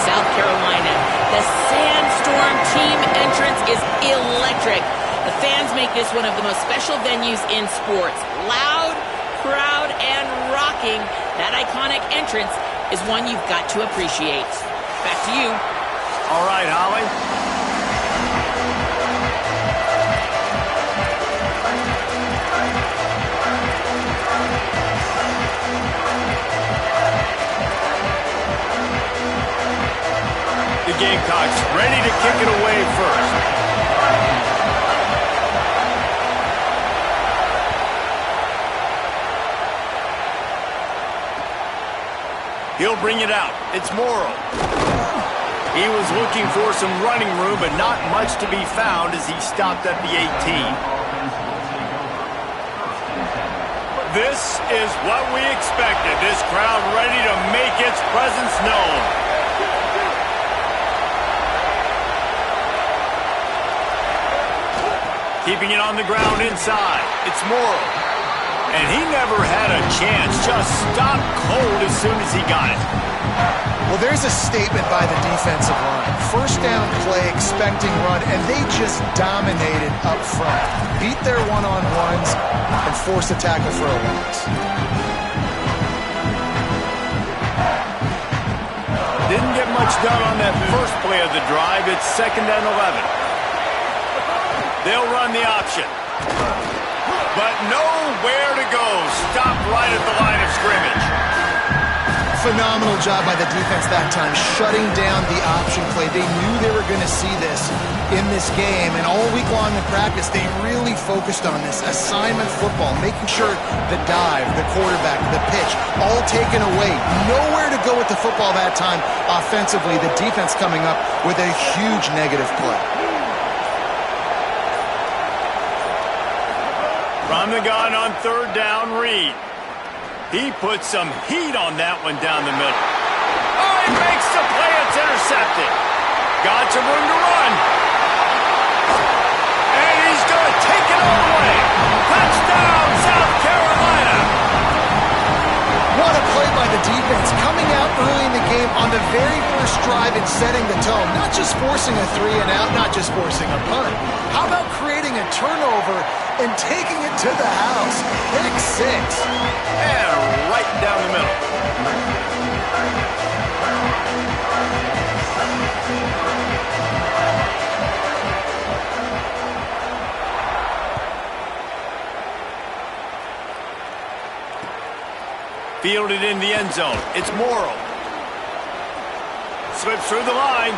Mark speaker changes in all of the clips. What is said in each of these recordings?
Speaker 1: South Carolina. The Sandstorm team entrance is electric. The fans make this one of the most special venues in sports. Loud, proud, and rocking. That iconic entrance is one you've got to appreciate. Back to you.
Speaker 2: All right, Holly. The Gamecocks ready to kick it away first. He'll bring it out. It's Morrow. He was looking for some running room, but not much to be found as he stopped at the 18. This is what we expected. This crowd ready to make its presence known. Keeping it on the ground inside. It's Morrow. And he never had a chance. Just stopped cold as soon as he got it.
Speaker 3: Well, there's a statement by the defensive line. First down play, expecting run, and they just dominated up front. Beat their one-on-ones and forced a tackle for a loss.
Speaker 2: Didn't get much done on that first play of the drive. It's 2nd and 11. They'll run the option. But nowhere to go. Stopped right at the line of scrimmage.
Speaker 3: Phenomenal job by the defense that time, shutting down the option play. They knew they were going to see this in this game, and all week long in practice, they really focused on this assignment football, making sure the dive, the quarterback, the pitch, all taken away. Nowhere to go with the football that time offensively. The defense coming up with a huge negative play.
Speaker 2: From the gun on 3rd down, Reed. He puts some heat on that one down the middle. Oh, he makes the play. It's intercepted. Got some room to run. And he's going to take it all the way. Touchdown, South Carolina.
Speaker 3: What a play by the defense, coming out early in the game on the very first drive and setting the tone. Not just forcing a 3-and-out, not just forcing a punt. How about creating a turnover and taking it to the house? Pick 6.
Speaker 2: And right down the middle. Fielded in the end zone. It's Morrow. Slips through the line.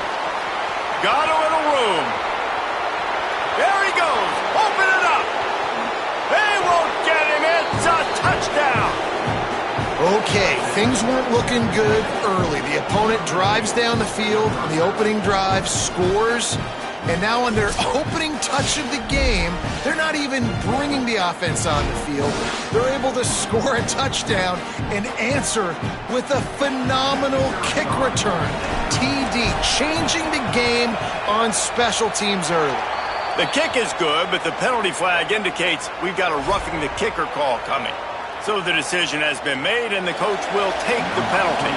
Speaker 2: Got a little room. There he goes. Open it up. They won't get him. It's a touchdown.
Speaker 3: Okay, things weren't looking good early. The opponent drives down the field on the opening drive, scores, and now on their opening touch of the game, they're not even bringing the offense on the field. They're able to score a touchdown and answer with a phenomenal kick return. TD, changing the game on special teams early.
Speaker 2: The kick is good, but the penalty flag indicates we've got a roughing the kicker call coming. So the decision has been made, and the coach will take the penalty.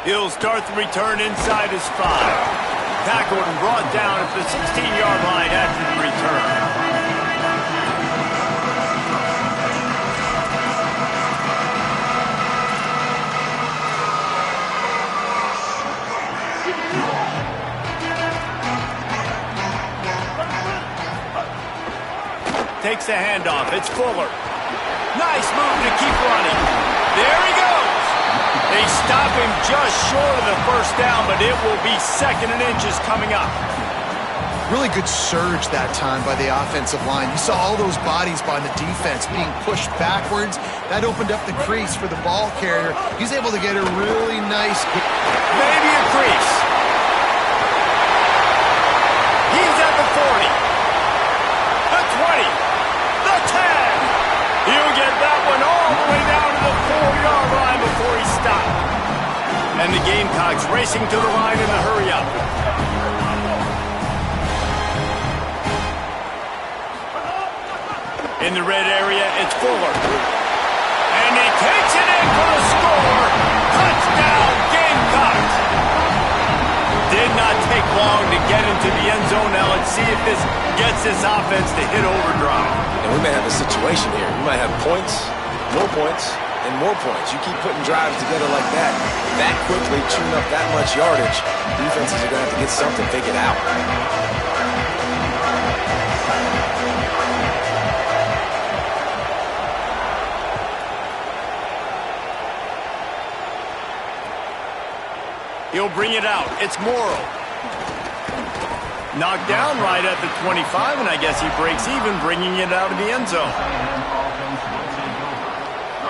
Speaker 2: He'll start the return inside his 5. Tackled and brought down at the 16-yard line after the return. Takes the handoff. It's Fuller. Nice move to keep running. There he goes. They stop him just short of the first down, but it will be 2nd and inches coming up.
Speaker 3: Really good surge that time by the offensive line. You saw all those bodies by the defense being pushed backwards. That opened up the crease for the ball carrier. He's able to get a really nice...
Speaker 2: Maybe a crease. He's at the 40. The 20. The 10. He'll get that one all the way down to the 4-yard line before he stopped. And the Gamecocks racing to the line in the hurry-up. In the red area, it's Fuller. And he takes it in for the score. Touchdown, Gamecocks. Did not take long to get into the end zone. Now let's see if this gets this offense to hit overdrive.
Speaker 4: And we may have a situation here. We might have points, and more points. You keep putting drives together like that quickly, chewing up that much yardage, defenses are going to have to get something figured out.
Speaker 2: He'll bring it out. It's Morrow. Knocked down right at the 25, and I guess he breaks even, bringing it out of the end zone.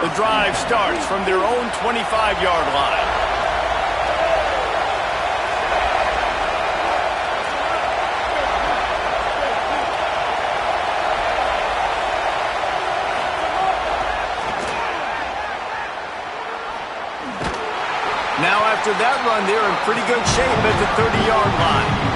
Speaker 2: The drive starts from their own 25-yard line. Now after that run, they're in pretty good shape at the 30-yard line.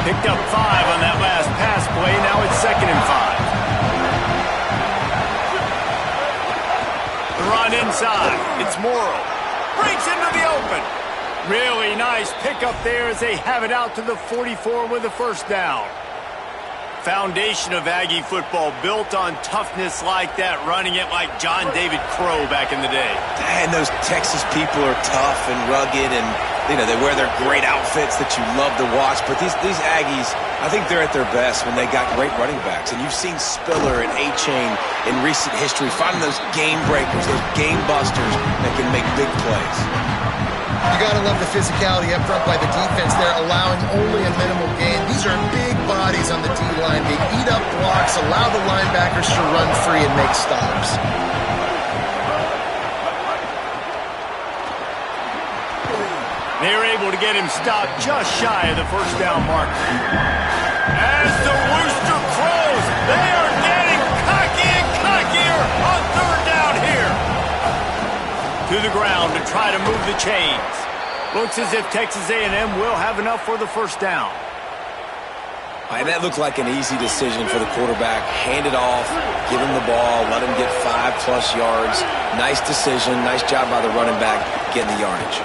Speaker 2: Picked up 5 on that last pass play. Now it's 2nd and 5. The run inside. It's Morrow. Breaks into the open. Really nice pickup there as they have it out to the 44 with a first down. Foundation of Aggie football built on toughness like that, running it like John David Crow back in the day.
Speaker 4: And those Texas people are tough and rugged, and they wear their great outfits that you love to watch. But these Aggies, I think they're at their best when they got great running backs. And you've seen Spiller and A-Chain in recent history finding those game breakers, those game busters that can make big plays.
Speaker 3: You got to love the physicality up front by the defense there, allowing only a minimal gain. These are big bodies on the D-line. They eat up blocks, allow the linebackers to run free and make stops.
Speaker 2: They're able to get him stopped just shy of the first down mark. As the rooster crows, they are getting cocky and cockier on 3rd down here. To the ground to try to move the chains. Looks as if Texas A&M will have enough for the first down.
Speaker 4: And that looked like an easy decision for the quarterback. Hand it off, give him the ball, let him get 5+ yards. Nice decision, nice job by the running back getting the yardage.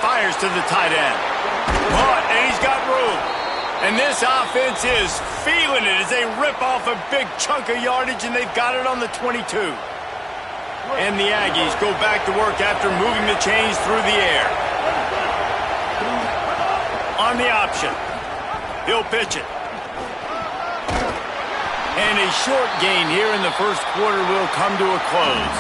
Speaker 2: Fires to the tight end. Caught, and he's got room. And this offense is feeling it as they rip off a big chunk of yardage, and they've got it on the 22. And the Aggies go back to work after moving the chains through the air. On the option. He'll pitch it. And a short gain here in the first quarter will come to a close.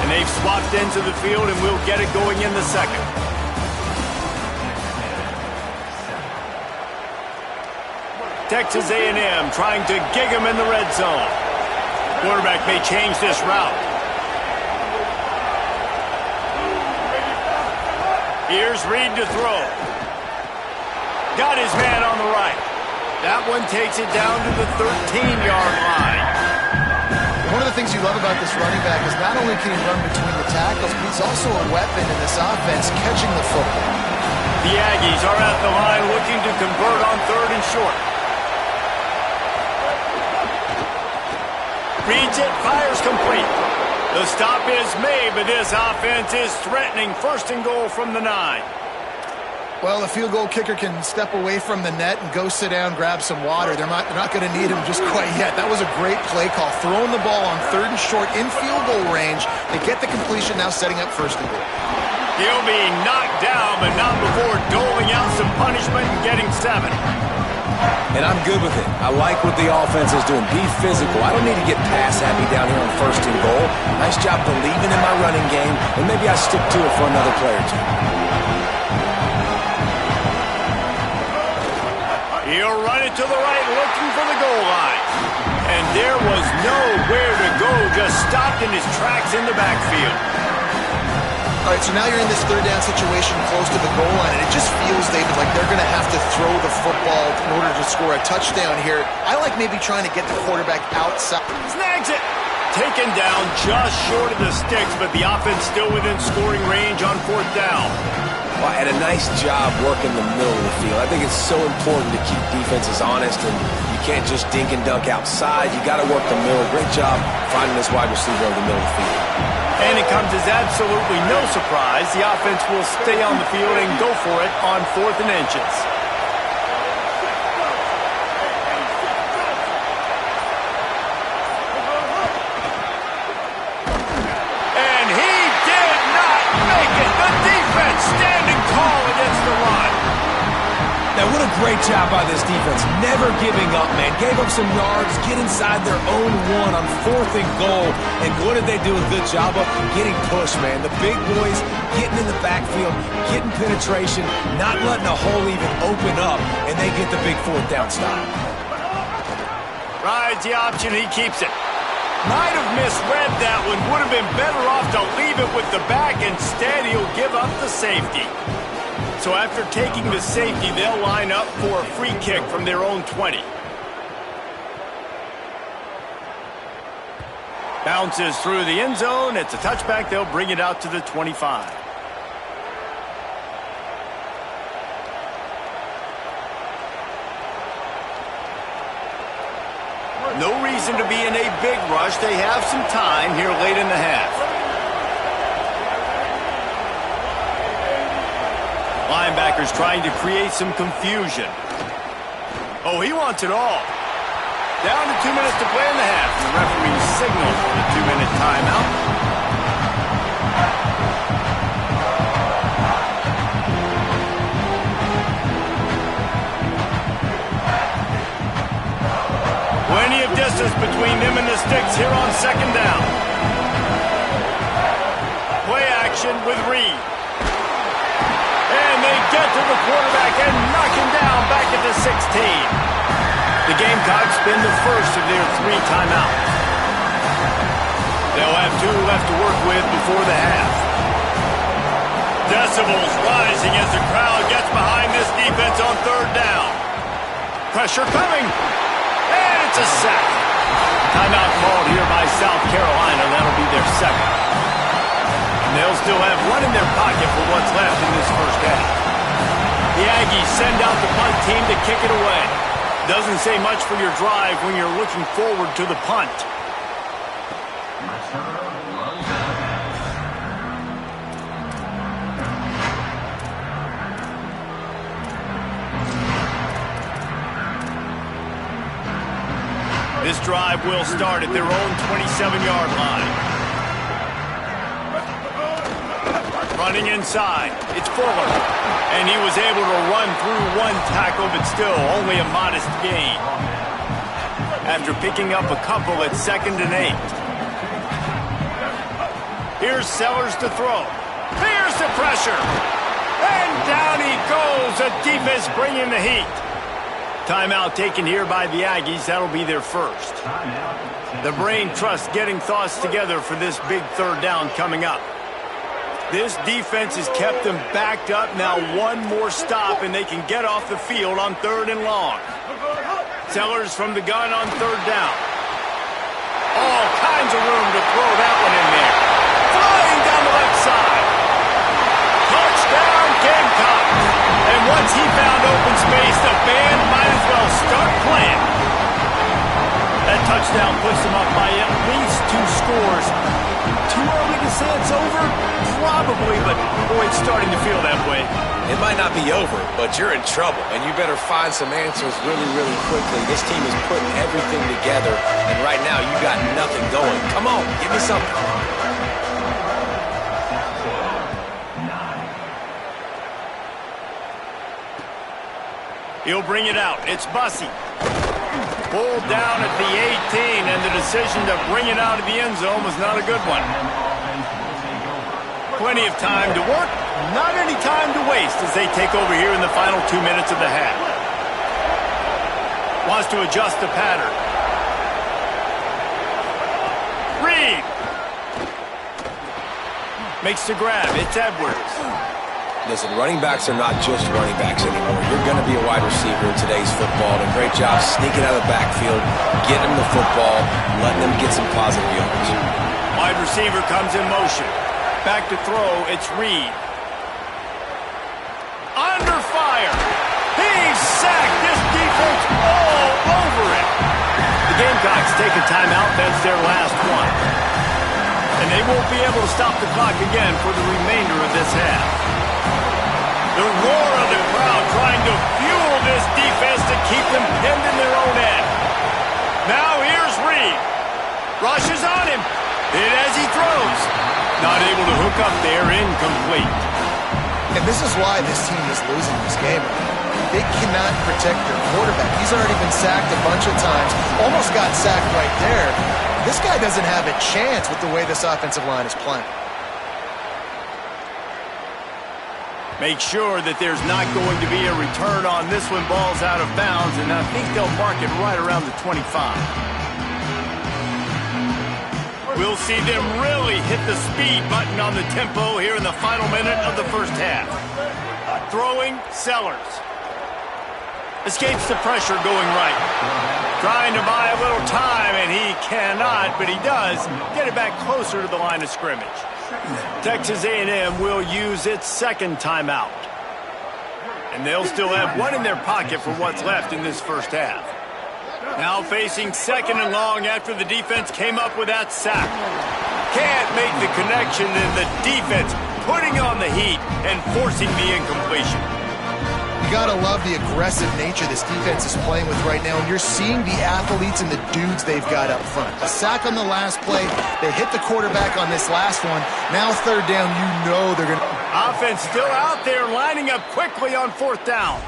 Speaker 2: And they've swapped into the field, and we'll get it going in the second. Texas A&M trying to gig him in the red zone. Quarterback may change this route. Here's Reed to throw. Got his man on the right. That one takes it down to the 13-yard line.
Speaker 3: One of the things you love about this running back is not only can he run between the tackles, but he's also a weapon in this offense catching the football.
Speaker 2: The Aggies are at the line looking to convert on 3rd and short. Reads it, fires complete. The stop is made, but this offense is threatening 1st and goal from the 9.
Speaker 3: Well, the field goal kicker can step away from the net and go sit down, grab some water. They're not going to need him just quite yet. That was a great play call. Throwing the ball on 3rd and short in field goal range. They get the completion, now setting up 1st and goal.
Speaker 2: He'll be knocked down, but not before doling out some punishment and getting 7.
Speaker 4: And I'm good with it. I like what the offense is doing. Be physical. I don't need to get pass happy down here on 1st and goal. Nice job believing in my running game, and maybe I stick to it for another play or two.
Speaker 2: He'll run it to the right, looking for the goal line. And there was nowhere to go, just stopped in his tracks in the backfield.
Speaker 3: All right, so now you're in this 3rd down situation close to the goal line, and it just feels, David, like they're going to have to throw the football in order to score a touchdown here. I like maybe trying to get the quarterback outside.
Speaker 2: Snags it. taken down just short of the sticks, but the offense still within scoring range on 4th down.
Speaker 4: Well, and a nice job working the middle of the field. I think it's so important to keep defenses honest, and you can't just dink and dunk outside. You got to work the middle. Great job finding this wide receiver over the middle of the field.
Speaker 2: And it comes as absolutely no surprise. The offense will stay on the field and go for it on 4th and inches. And he did not make it. The defense standing tall against the run.
Speaker 4: Now, what a great job by this defense. Never giving up, man. Gave up some yards, get inside their own 1 on 4th and goal. And what did they do a good job of? Getting pushed, man. The big boys getting in the backfield, getting penetration, not letting a hole even open up, and they get the big 4th down stop.
Speaker 2: Rides the option, he keeps it. Might have misread that one. Would have been better off to leave it with the back. Instead, he'll give up the safety. So after taking the safety, they'll line up for a free kick from their own 20. Bounces through the end zone. It's a touchback. They'll bring it out to the 25. No reason to be in a big rush. They have some time here late in the half. Linebackers trying to create some confusion. Oh, he wants it all. Down to 2 minutes to play in the half. The referee signals for the 2-minute timeout. Plenty of distance between them and the sticks here on 2nd down. Play action with Reed. And they get to the quarterback and knock him down back at the 16. The Gamecocks spend the first of their 3 timeouts. They'll have 2 left to work with before the half. Decibels rising as the crowd gets behind this defense on 3rd down. Pressure coming. And it's a sack. Timeout called here by South Carolina. That'll be their 2nd. They'll still have 1 in their pocket for what's left in this first half. The Aggies send out the punt team to kick it away. Doesn't say much for your drive when you're looking forward to the punt. This drive will start at their own 27-yard line. Running inside, it's Fuller. And he was able to run through 1 tackle, but still only a modest gain. After picking up a couple at 2nd and 8. Here's Sellers to throw. Here's the pressure. And down he goes. The defense bringing the heat. Timeout taken here by the Aggies. That'll be their first. The brain trust getting thoughts together for this big 3rd down coming up. This defense has kept them backed up. Now 1 more stop, and they can get off the field on 3rd and long. Sellers from the gun on 3rd down. All kinds of room to throw that one in there. Flying down the left side. Touchdown, Gamecocks. And once he found open space, the band might as well start playing. That touchdown puts them up by at least 2 scores. Too early to say it's over? Probably, but boy, it's starting to feel that way.
Speaker 4: It might not be over, but you're in trouble, and you better find some answers really, really quickly. This team is putting everything together, and right now you got nothing going. Come on, give me something.
Speaker 2: He'll bring it out. It's Bussey. Pulled down at the 18, and the decision to bring it out of the end zone was not a good one. Plenty of time to work, not any time to waste as they take over here in the final 2 minutes of the half. Wants to adjust the pattern. Reed. Makes the grab. It's Edwards.
Speaker 4: Listen, running backs are not just running backs anymore. You're going to be a wide receiver. receiver in today's football. And a great job sneaking out of the backfield, getting them the football, letting them get some positive yards.
Speaker 2: Wide receiver comes in motion. Back to throw, it's Reed. Under fire. He's sacked. This defense all over it. The Gamecocks take a timeout. That's their last one. And they won't be able to stop the clock again for the remainder of this half. The roar of the crowd trying to fuel this defense to keep them pinned in their own end. Now here's Reed. Rushes on him. Hit as he throws. Not able to hook up there, incomplete.
Speaker 3: And this is why this team is losing this game. They cannot protect their quarterback. He's already been sacked a bunch of times. Almost got sacked right there. This guy doesn't have a chance with the way this offensive line is playing.
Speaker 2: Make sure that there's not going to be a return on this one. Ball's out of bounds, and I think they'll mark it right around the 25. We'll see them really hit the speed button on the tempo here in the final minute of the first half. Throwing, Sellers. Escapes the pressure going right. Trying to buy a little time, and he cannot, but he does get it back closer to the line of scrimmage. Texas A&M will use its second timeout. And they'll still have one in their pocket for what's left in this first half. Now facing second and long after the defense came up with that sack. Can't make the connection, and the defense putting on the heat and forcing the incompletion.
Speaker 3: You gotta love the aggressive nature this defense is playing with right now, and you're seeing the athletes and the dudes they've got up front. A sack on the last play, they hit the quarterback on this last one. Now third down, you know they're gonna...
Speaker 2: Offense still out there, lining up quickly on fourth down.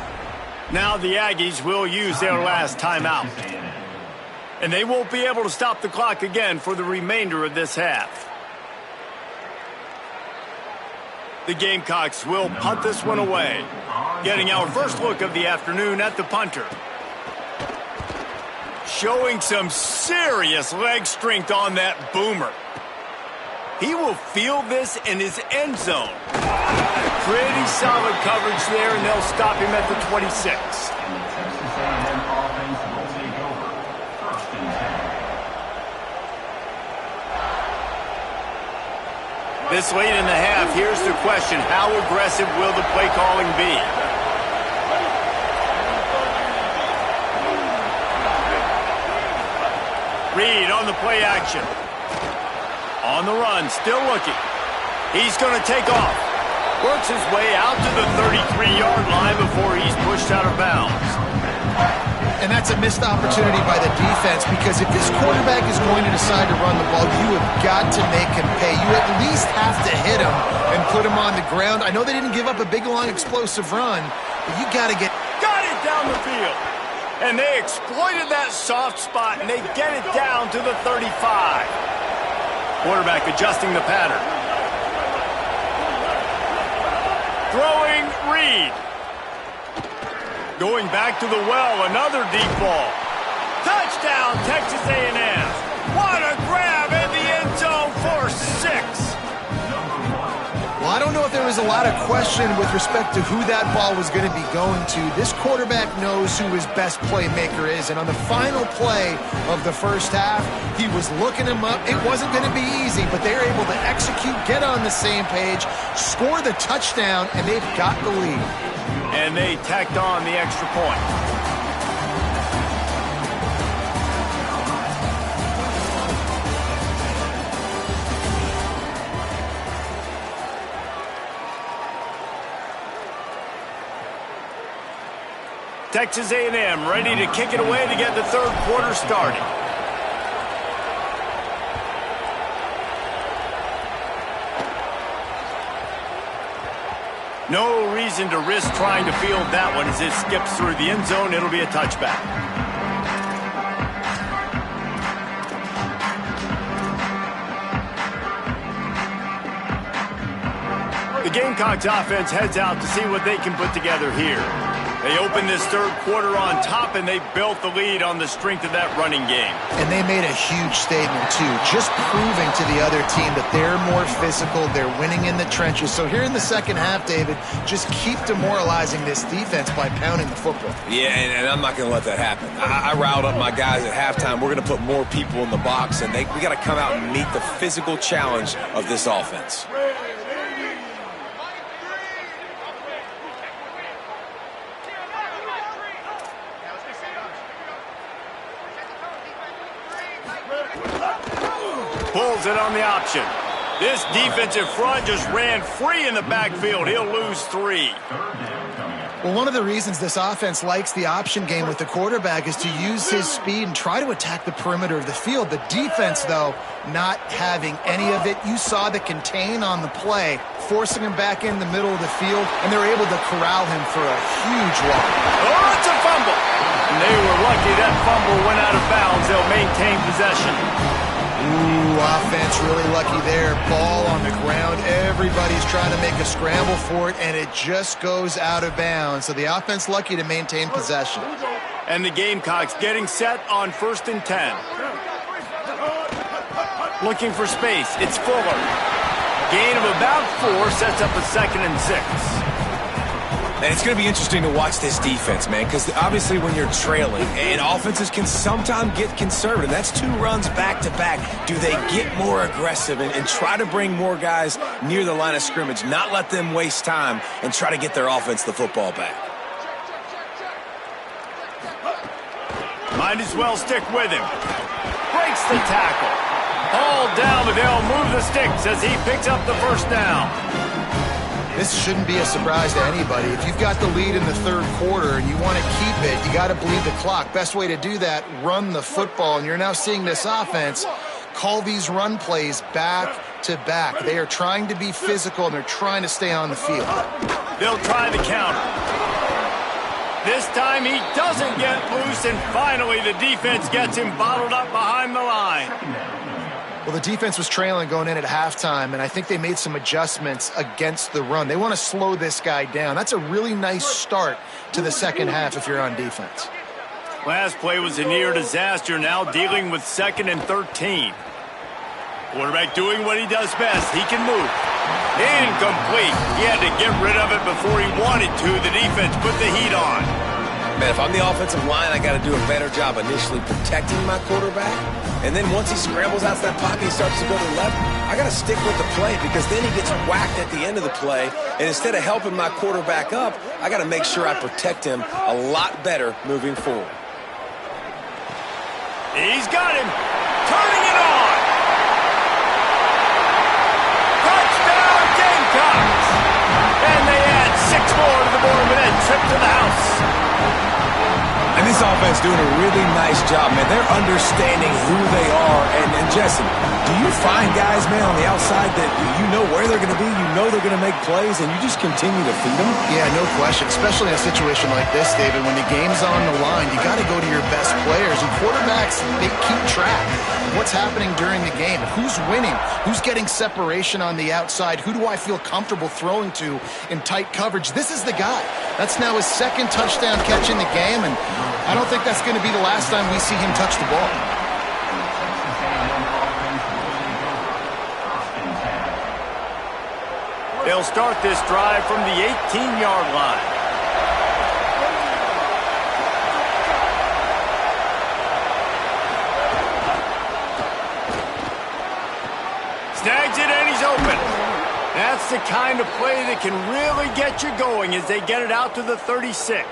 Speaker 2: Now the Aggies will use their last timeout. And they won't be able to stop the clock again for the remainder of this half. The Gamecocks will punt this one away. Getting our first look of the afternoon at the punter. Showing some serious leg strength on that boomer. He will field this in his end zone. Pretty solid coverage there, and they'll stop him at the 26. This late in the half, here's the question. How aggressive will the play calling be? Reed on the play action. On the run, still looking. He's going to take off. Works his way out to the 33-yard line before he's pushed out of bounds.
Speaker 3: And that's a missed opportunity by the defense, because if this quarterback is going to decide to run the ball, you have got to make him pay. You at least have to hit him and put him on the ground. I know they didn't give up a big, long, explosive run, but you got to get...
Speaker 2: Got it down the field. And they exploited that soft spot, and they get it down to the 35. Quarterback adjusting the pattern. Throwing Reed. Going back to the well, another deep ball. Touchdown, Texas A&M. What a grab in the end zone for 6.
Speaker 3: Well, I don't know if there was a lot of question with respect to who that ball was going to be going to. This quarterback knows who his best playmaker is, and on the final play of the first half, he was looking him up. It wasn't going to be easy, but they were able to execute, get on the same page, score the touchdown, and they've got the lead.
Speaker 2: And they tacked on the extra point. Texas A&M ready to kick it away to get the third quarter started. No reason to risk trying to field that one as it skips through the end zone. It'll be a touchback. The Gamecocks offense heads out to see what they can put together here. They opened this third quarter on top, and they built the lead on the strength of that running game.
Speaker 3: And they made a huge statement, too, just proving to the other team that they're more physical, they're winning in the trenches. So here in the second half, David, just keep demoralizing this defense by pounding the football.
Speaker 4: Yeah, and I'm not going to let that happen. I riled up my guys at halftime. We're going to put more people in the box, and we got to come out and meet the physical challenge of this offense.
Speaker 2: Pulls it on the option. This defensive front just ran free in the backfield. He'll lose 3.
Speaker 3: Well, one of the reasons this offense likes the option game with the quarterback is to use his speed and try to attack the perimeter of the field. The defense, though, not having any of it. You saw the contain on the play, forcing him back in the middle of the field, and they were able to corral him for a huge loss.
Speaker 2: Oh, it's a fumble. And they were lucky that fumble went out of bounds. They'll maintain possession.
Speaker 3: Ooh, offense really lucky there. Ball on the ground. Everybody's trying to make a scramble for it, and it just goes out of bounds. So the offense lucky to maintain possession.
Speaker 2: And the Gamecocks getting set on 1st and 10. Looking for space. It's Fuller. Gain of about 4 sets up a 2nd and 6.
Speaker 4: And it's going to be interesting to watch this defense, man, because obviously when you're trailing, and offenses can sometimes get conservative. That's 2 runs back-to-back. Do they get more aggressive and try to bring more guys near the line of scrimmage, not let them waste time, and try to get their offense the football back?
Speaker 2: Might as well stick with him. Breaks the tackle. All down, but they'll move the sticks as he picks up the first down.
Speaker 3: This shouldn't be a surprise to anybody. If you've got the lead in the third quarter and you want to keep it, you got to bleed the clock. Best way to do that, run the football. And you're now seeing this offense call these run plays back to back. They are trying to be physical, and they're trying to stay on the field.
Speaker 2: They'll try the counter. This time he doesn't get loose, and finally the defense gets him bottled up behind the line.
Speaker 3: Well, the defense was trailing going in at halftime, and I think they made some adjustments against the run. They want to slow this guy down. That's a really nice start to the second half if you're on defense.
Speaker 2: Last play was a near disaster, now dealing with 2nd and 13. Quarterback doing what he does best. He can move. Incomplete. He had to get rid of it before he wanted to. The defense put the heat on.
Speaker 4: Man, if I'm the offensive line, I got to do a better job initially protecting my quarterback. And then once he scrambles out of that pocket, he starts to go to the left, I got to stick with the play because then he gets whacked at the end of the play. And instead of helping my quarterback up, I got to make sure I protect him a lot better moving forward.
Speaker 2: He's got him. Turning it on. Touchdown Gamecocks. And they add 6 more to the board with a trip to the house.
Speaker 4: And this offense doing a really nice job, man. They're understanding who they are. And Jesse, do you find guys, man, on the outside that you know where they're going to be, you know they're going to make plays, and you just continue to feed them?
Speaker 3: Yeah, no question, especially in a situation like this, David. When the game's on the line, you got to go to your best players. And quarterbacks, they keep track of what's happening during the game. Who's winning? Who's getting separation on the outside? Who do I feel comfortable throwing to in tight coverage? This is the guy. That's now his 2nd touchdown catch in the game, and I don't think that's going to be the last time we see him touch the ball.
Speaker 2: They'll start this drive from the 18-yard line. Snags it and he's open. That's the kind of play that can really get you going as they get it out to the 36.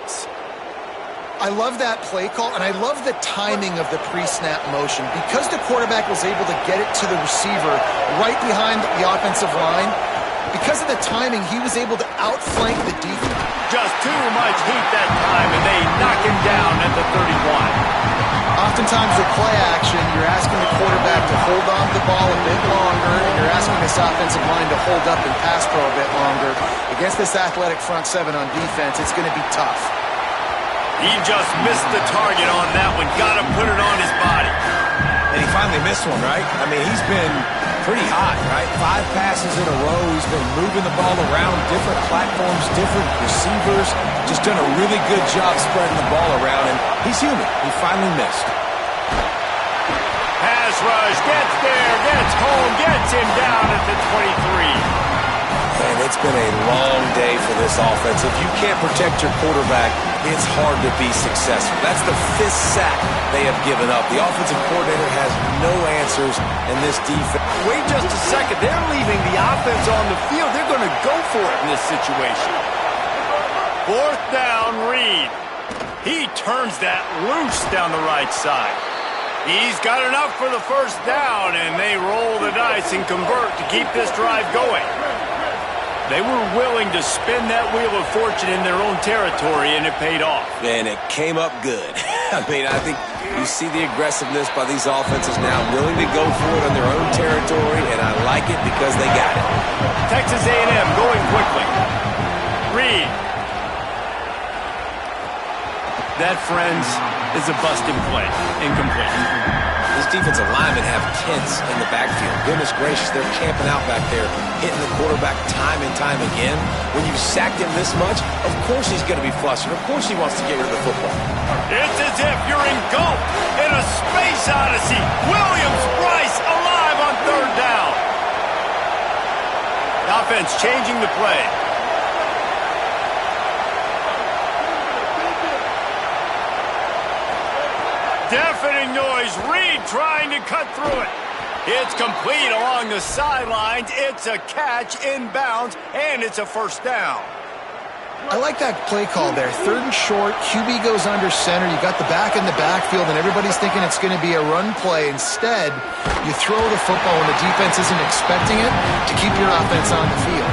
Speaker 3: I love that play call, and I love the timing of the pre-snap motion. Because the quarterback was able to get it to the receiver right behind the offensive line, because of the timing, he was able to outflank the defense.
Speaker 2: Just too much heat that time, and they knock him down at the 31.
Speaker 3: Oftentimes with play action, you're asking the quarterback to hold on to the ball a bit longer, and you're asking this offensive line to hold up and pass pro a bit longer. Against this athletic front 7 on defense, it's going to be tough.
Speaker 2: He just missed the target on that one. Got to put it on his body.
Speaker 4: And he finally missed one, right? I mean, he's been pretty hot, right? 5 passes in a row. He's been moving the ball around, different platforms, different receivers. Just done a really good job spreading the ball around, and he's human. He finally missed.
Speaker 2: Pass rush, gets there, gets home, gets him down at the 23.
Speaker 4: And it's been a long day for this offense. If you can't protect your quarterback, it's hard to be successful. That's the 5th sack they have given up. The offensive coordinator has no answers in this defense.
Speaker 2: Wait just a second. They're leaving the offense on the field. They're going to go for it in this situation. 4th down, Reed. He turns that loose down the right side. He's got enough for the 1st down, and they roll the dice and convert to keep this drive going. They were willing to spin that wheel of fortune in their own territory, and it paid off.
Speaker 4: And it came up good. I mean, I think you see the aggressiveness by these offenses now, willing to go for it on their own territory, and I like it because they got it.
Speaker 2: Texas A&M going quickly. Reed. That, friends, is a busted play. Incomplete.
Speaker 4: These defensive linemen have tents in the backfield. Goodness gracious, they're camping out back there, hitting the quarterback time and time again. When you sacked him this much, of course he's going to be flustered. Of course he wants to get rid of the football.
Speaker 2: It's as if you're engulfed in a space odyssey. Williams-Brice alive on 3rd down. The offense changing the play. Deafening noise. Reed trying to cut through it. It's complete along the sidelines. It's a catch inbounds, and it's a 1st down.
Speaker 3: I like that play call there. 3rd and short, QB goes under center. You got the back in the backfield, and everybody's thinking it's going to be a run play. Instead, you throw the football when the defense isn't expecting it to keep your offense on the field.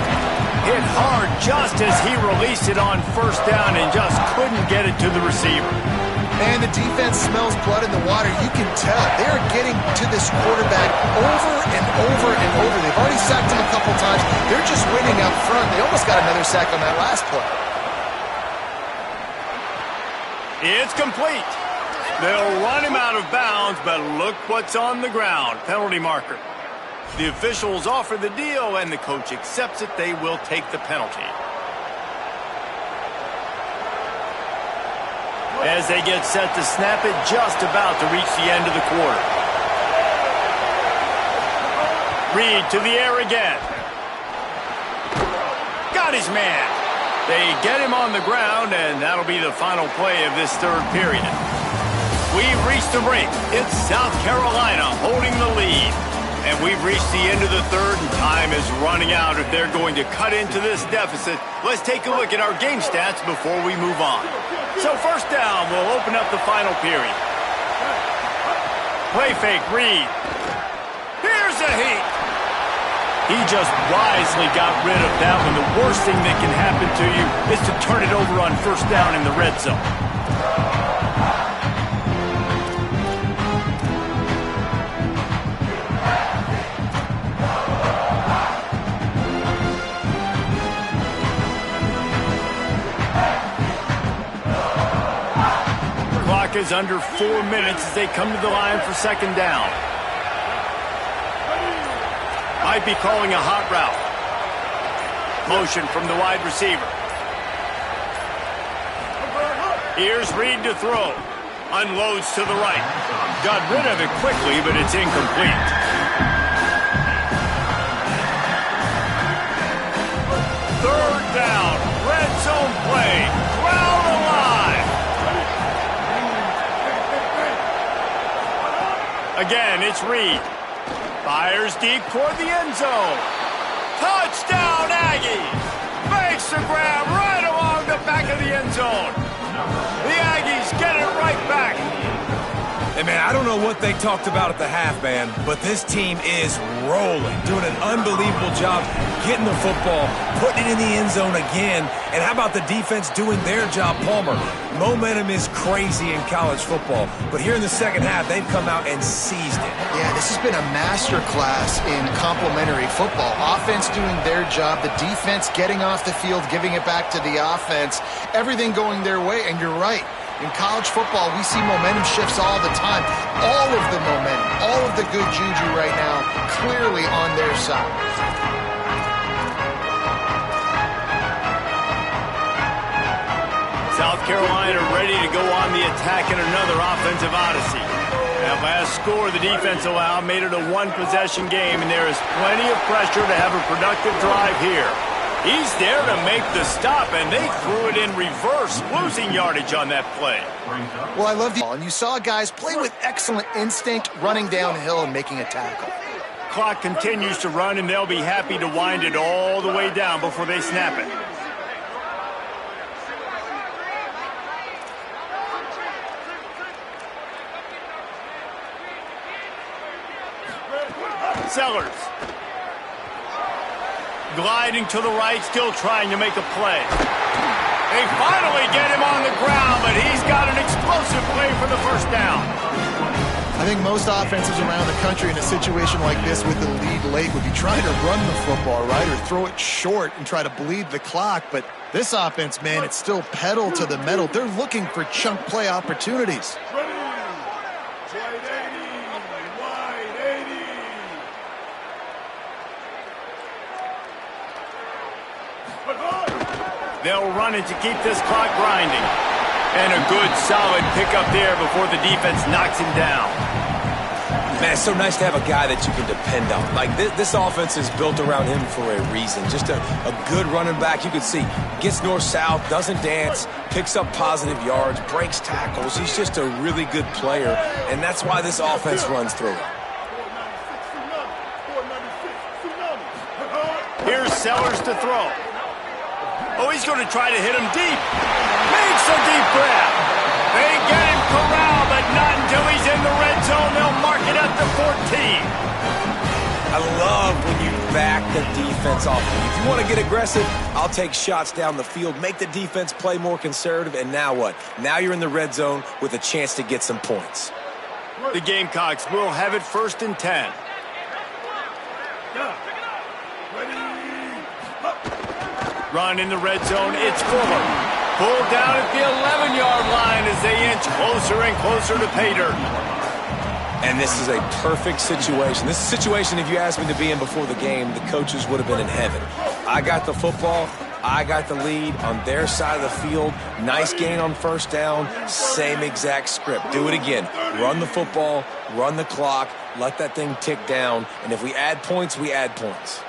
Speaker 2: Hit hard just as he released it on 1st down and just couldn't get it to the receiver.
Speaker 3: And the defense smells blood in the water. You can tell they're getting to this quarterback over and over and over. They've already sacked him a couple times. They're just winning up front. They almost got another sack on that last play.
Speaker 2: It's complete. They'll run him out of bounds, but look what's on the ground. Penalty marker. The officials offer the deal, and the coach accepts it. They will take the penalty. As they get set to snap it, just about to reach the end of the quarter. Reed to the air again. Got his man. They get him on the ground, and that'll be the final play of this 3rd period. We've reached the break. It's South Carolina holding the lead. And we've reached the end of the 3rd, and time is running out if they're going to cut into this deficit. Let's take a look at our game stats before we move on. So 1st down will open up the final period. Play fake, Reed. Here's a heat. He just wisely got rid of that one. The worst thing that can happen to you is to turn it over on 1st down in the red zone. Is under 4 minutes as they come to the line for 2nd down. Might be calling a hot route. Motion from the wide receiver. Here's Reed to throw. Unloads to the right. Got rid of it quickly, but it's incomplete. Third down. Red zone play. Crowd alive. Again, it's Reed. Fires deep toward the end zone. Touchdown, Aggies! Makes the grab right along the back of the end zone. The Aggies get it right back.
Speaker 4: Hey, man, I don't know what they talked about at the half, man, but this team is rolling, doing an unbelievable job getting the football, putting it in the end zone again, and how about the defense doing their job, Palmer? Momentum is crazy in college football, but here in the second half, they've come out and seized it.
Speaker 3: Yeah, this has been a master class in complementary football. Offense doing their job, the defense getting off the field, giving it back to the offense, everything going their way, and you're right. In college football, we see momentum shifts all the time. All of the momentum, all of the good juju right now, clearly on their side.
Speaker 2: South Carolina ready to go on the attack in another offensive odyssey. That last score the defense allowed made it a one-possession game, and there is plenty of pressure to have a productive drive here. He's there to make the stop, and they threw it in reverse, losing yardage on that play.
Speaker 3: Well, I love the ball, and you saw guys play with excellent instinct, running downhill and making a tackle.
Speaker 2: Clock continues to run, and they'll be happy to wind it all the way down before they snap it. Sellers. Gliding to the right, still trying to make a play. They finally get him on the ground, but he's got an explosive play for the first down.
Speaker 3: I think most offenses around the country in a situation like this with the lead late would be trying to run the football, right, or throw it short and try to bleed the clock. But this offense, man, it's still pedal to the metal. They're looking for chunk play opportunities.
Speaker 2: They'll run it to keep this clock grinding. And a good, solid pickup there before the defense knocks him down.
Speaker 4: Man, it's so nice to have a guy that you can depend on. Like, this offense is built around him for a reason. Just a good running back. You can see, gets north-south, doesn't dance, picks up positive yards, breaks tackles. He's just a really good player, and that's why this offense runs through him.
Speaker 2: Here's Sellers to throw. Oh, he's going to try to hit him deep. Makes a deep grab. They get him corralled, but not until he's in the red zone. They'll mark it at the 14.
Speaker 4: I love when you back the defense off. If you want to get aggressive, I'll take shots down the field, make the defense play more conservative, and now what? Now you're in the red zone with a chance to get some points.
Speaker 2: The Gamecocks will have it 1st and 10. Run in the red zone, it's Fuller. Pulled down at the 11-yard line as they inch closer and closer to pay dirt.
Speaker 4: And this is a perfect situation. This is a situation, if you asked me to be in before the game, the coaches would have been in heaven. I got the football. I got the lead on their side of the field. Nice gain on first down. Same exact script. Do it again. Run the football, run the clock, let that thing tick down. And if we add points, we add points.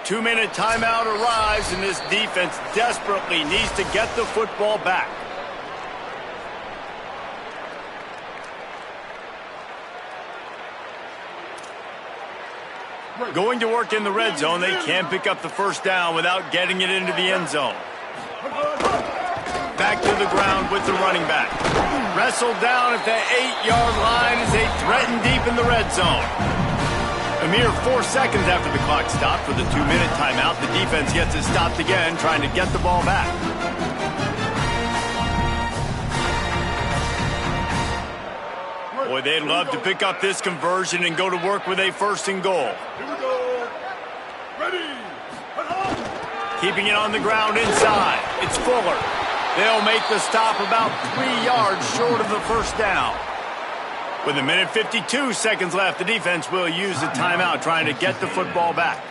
Speaker 2: 2-minute timeout arrives, and this defense desperately needs to get the football back. Going to work in the red zone, they can't pick up the first down without getting it into the end zone. Back to the ground with the running back. Wrestled down at the 8-yard line as they threaten deep in the red zone. A mere 4 seconds after the clock stopped for the 2-minute timeout, the defense gets it stopped again, trying to get the ball back. Boy, they'd love to pick up this conversion and go to work with a 1st and goal. Here we go. Ready. Keeping it on the ground inside. It's Fuller. They'll make the stop about 3 yards short of the first down. With 1:52 seconds left, the defense will use a timeout trying to get the football back.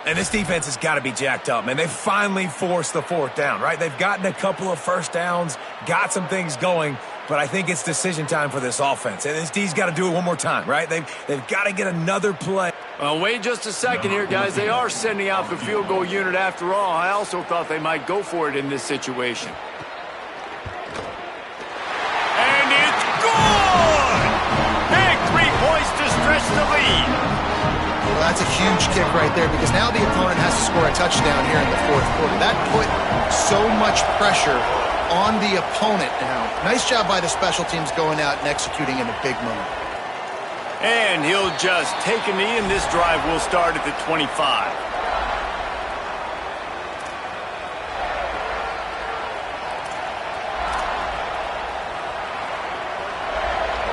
Speaker 4: And this defense has got to be jacked up, man. They finally forced the 4th down, right? They've gotten a couple of first downs, got some things going, but I think it's decision time for this offense. And this D's got to do it one more time, right? They've got to get another play.
Speaker 2: Wait just a second here, guys. They are sending out the field goal unit after all. I also thought they might go for it in this situation. And it's good! Big 3 points to stretch the lead.
Speaker 3: Well, that's a huge kick right there because now the opponent has to score a touchdown here in the 4th quarter. That put so much pressure on the opponent now. Nice job by the special teams going out and executing in a big moment.
Speaker 2: And he'll just take a knee, and this drive will start at the 25.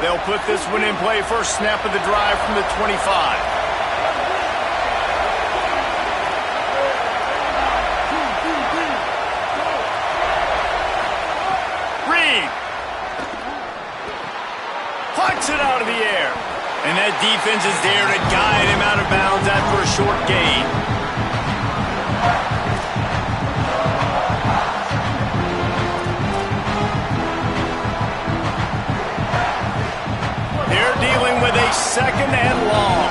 Speaker 2: They'll put this one in play. First snap of the drive from the 25. whips it out of the air. And that defense is there to guide him out of bounds after a short gain. They're dealing with a second and long.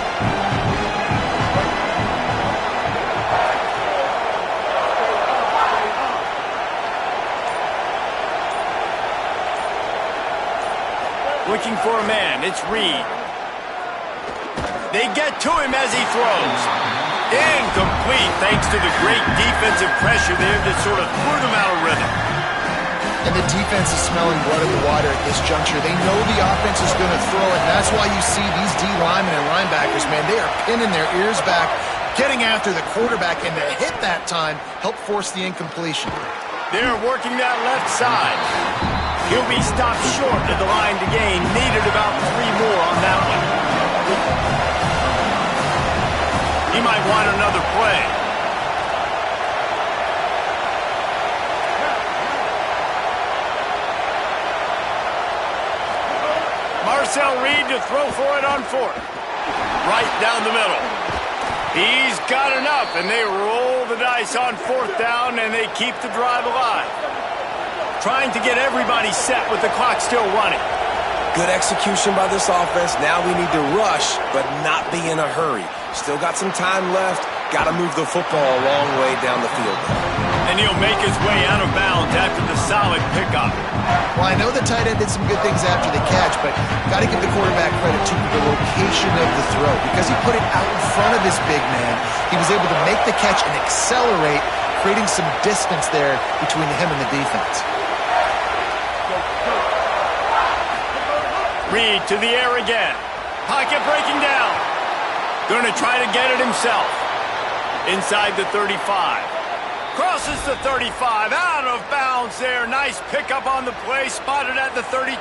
Speaker 2: Looking for a man, it's Reed. They get to him as he throws. Incomplete thanks to the great defensive pressure there that sort of threw them out of rhythm.
Speaker 3: And the defense is smelling blood in the water at this juncture. They know the offense is going to throw it. And that's why you see these D linemen and linebackers, man, they are pinning their ears back, getting after the quarterback, and the hit that time helped force the incompletion.
Speaker 2: They're working that left side. He'll be stopped short of the line to gain. Needed about 3 more on that one. He might want another play. Marcel Reed to throw for it on 4th. Right down the middle. He's got enough, and they roll the dice on 4th down, and they keep the drive alive. Trying to get everybody set with the clock still running.
Speaker 4: Good execution by this offense. Now we need to rush, but not be in a hurry. Still got some time left. Got to move the football a long way down the field.
Speaker 2: And he'll make his way out of bounds after the solid pickup.
Speaker 3: Well, I know the tight end did some good things after the catch, but got to give the quarterback credit to the location of the throw. Because he put it out in front of his big man, he was able to make the catch and accelerate, creating some distance there between him and the defense.
Speaker 2: Reed to the air again. Pocket breaking down. Going to try to get it himself. Inside the 35. Crosses the 35. Out of bounds there. Nice pickup on the play. Spotted at the 32.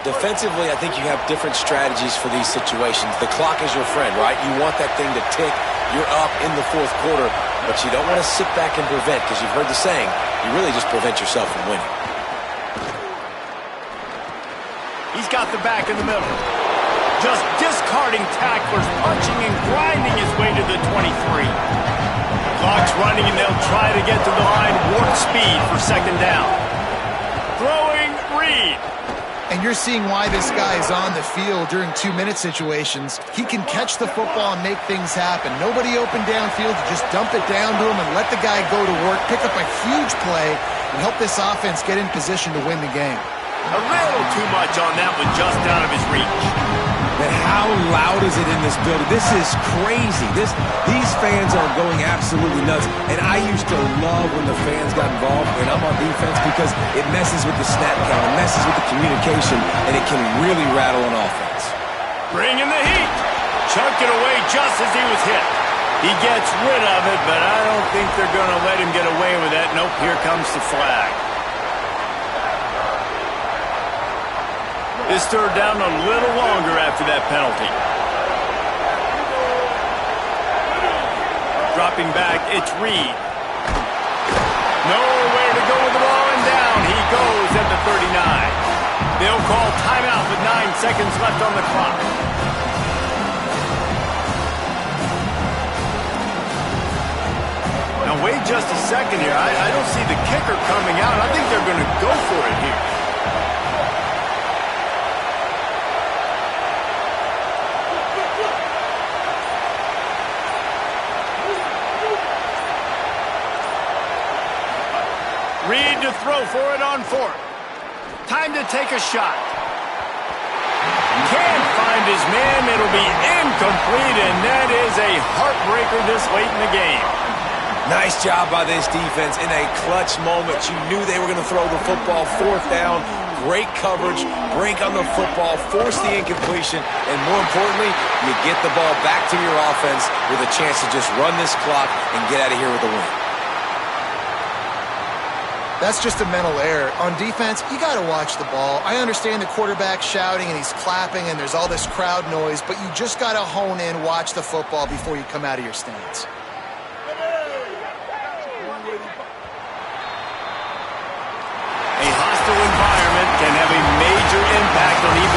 Speaker 4: Defensively, I think you have different strategies for these situations. The clock is your friend, right? You want that thing to tick. You're up in the 4th quarter, but you don't want to sit back and prevent, because you've heard the saying, you really just prevent yourself from winning.
Speaker 2: He's got the back in the middle. Just discarding tacklers, punching and grinding his way to the 23. Clock's running, and they'll try to get to the line warp speed for 2nd down. Throwing Reed.
Speaker 3: And you're seeing why this guy is on the field during 2-minute situations. He can catch the football and make things happen. Nobody open downfield. You just dump it down to him and let the guy go to work, pick up a huge play, and help this offense get in position to win the game.
Speaker 2: A little too much on that one, just out of his reach.
Speaker 4: But how loud is it in this building? This is crazy. These fans are going absolutely nuts. And I used to love when the fans got involved when I'm on defense, because it messes with the snap count, it messes with the communication, and it can really rattle an offense.
Speaker 2: Bring in the heat. Chunked it away just as he was hit. He gets rid of it, but I don't think they're going to let him get away with that. Nope, here comes the flag. This 3rd down a little longer after that penalty. Dropping back, it's Reed. Nowhere to go with the ball, and down he goes at the 39. They'll call timeout with 9 seconds left on the clock. Now wait just a second here. I don't see the kicker coming out. I think they're going to go for it here. Reed to throw for it on 4th. Time to take a shot. Can't find his man. It'll be incomplete, and that is a heartbreaker this late in the game.
Speaker 4: Nice job by this defense in a clutch moment. You knew they were going to throw the football. 4th down, great coverage, break on the football, force the incompletion, and more importantly, you get the ball back to your offense with a chance to just run this clock and get out of here with a win.
Speaker 3: That's just a mental error. On defense, you got to watch the ball. I understand the quarterback shouting and he's clapping and there's all this crowd noise, but you just got to hone in, watch the football before you come out of your stance.
Speaker 2: A hostile environment can have a major impact on even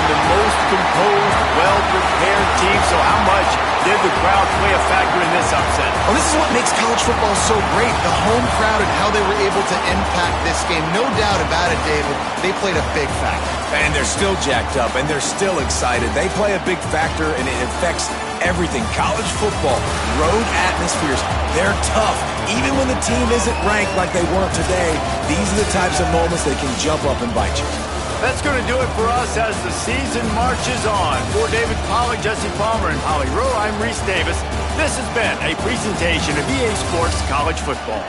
Speaker 2: composed, well-prepared team. So how much did the crowd play a factor in this upset?
Speaker 3: Well, this is what makes college football so great, the home crowd and how they were able to impact this game. No doubt about it, David, they played a big factor.
Speaker 4: And they're still jacked up, and they're still excited. They play a big factor, and it affects everything. College football, road atmospheres, they're tough. Even when the team isn't ranked like they weren't today, these are the types of moments that can jump up and bite you.
Speaker 2: That's going to do it for us as the season marches on. For David Pollack, Jesse Palmer, and Holly Rowe, I'm Reese Davis. This has been a presentation of EA Sports College Football.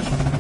Speaker 3: Bye.